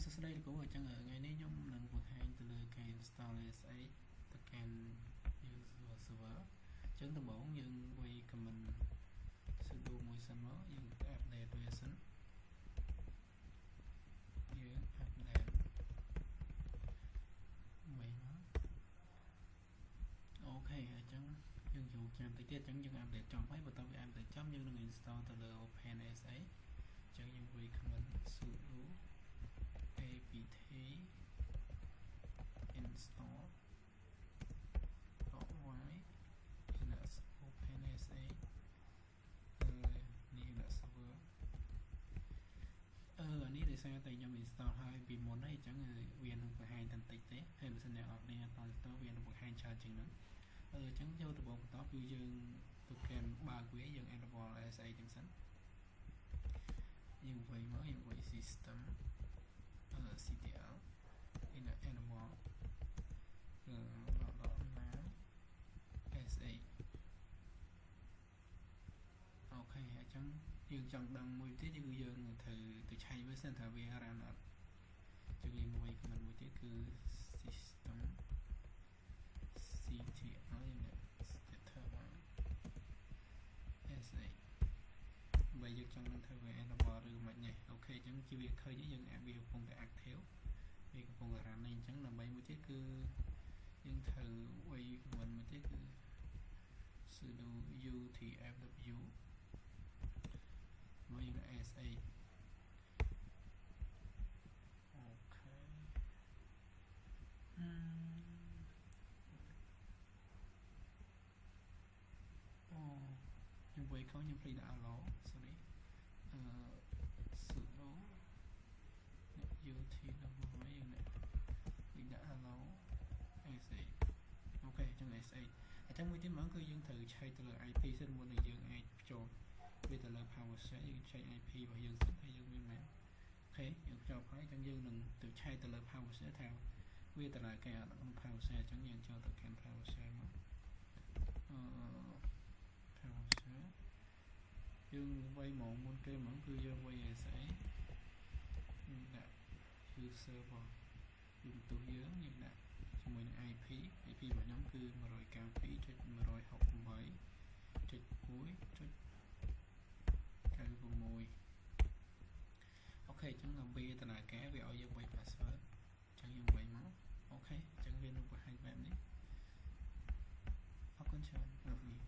សួស្តីលោកគ្រូអញ្ចឹងថ្ងៃនេះខ្ញុំនឹងបង្ហាញទៅលើការ install ASA ទៅកាន់ user server អញ្ចឹងដំបូងយើងវាយ command sudo មួយសិនមកយើង update វាសិនយើង update មួយមកអូខេអញ្ចឹងយើងចូលចាំតិចទៀតអញ្ចឹងយើង update ចប់ហើយបន្ទាប់ពី update ចប់យើងនឹង install ទៅលើ OpenASA អញ្ចឹងយើងវាយ command sudo apt install y linux OpenASA នេះ linux server នេះដោយសារតែខ្ញុំ install ហើយពីមុនហើយអញ្ចឹងវានឹងបង្ហាញតែបន្តិចទេហើយបើសិនអ្នកនរគ្នាអត់តវានឹងបង្ហាញច្រើនជាងហ្នឹងអញ្ចឹងចូលដំបូងបន្តគឺយើងទៅកាន់បើកវាយើង enable ASA ទាំងសិនយើងវាយមកយើងវាយ system ctl in animal SA អូខេអញ្ចឹងយើងចង់ដឹងមួយទៀតគឺយើងត្រូវទៅឆែកវាសិនថាវា run អត់អញ្ចឹងយើងមួយ command មួយទៀតគឺ system ctl in status SA បើយើងចង់នឹងធ្វើវា enable ឬមិននេះអូខេអញ្ចឹងជាវាឃើញយើងអាចវាកំពុងតែ active វាកំពុងតែ run នេះអញ្ចឹងដើម្បីមួយទៀតគឺយើងត្រូវវាយ command មួយទៀតគឺ sudo utfw មកយើង ASA អូខេខ្ញុំវាយខុសខ្ញុំភ្លេចដាក់ allow sorry sudo utfw យើងដាក់ allow ASA អូខេអញ្ចឹង ASA អញ្ចឹងមួយទៀតហ្មងគឺយើងត្រូវឆែកទៅលើ IP សិនមុននឹងយើងអាចភ្ជាប់វាទៅលើ PowerShell យើងឆែក IP របស់យើងសិនហើយយើងមានមែនអូខេយើងភ្ជាប់ហើយអញ្ចឹងយើងនឹងទៅឆែកទៅលើ PowerShell ថាវាដំណើរការក្នុង PowerShell អញ្ចឹងយើងចូលទៅកាន់ PowerShell មកPowerShell យើងវាយមកមុនគេហ្មងគឺយើងវាយ ASA ដាក់ user របស់យើងទូយើងដាក់ជាមួយនឹង IP របស់ខ្ញុំគឺ 192.168.1.1.96 អូខេអញ្ចឹងដើម្បីដំណើរការវាឲ្យយើងវាយ password អញ្ចឹងយើងវាយមកអូខេអញ្ចឹងវានឹងបង្ហាញបែបនេះអរគុណច្រើនដល់នេះ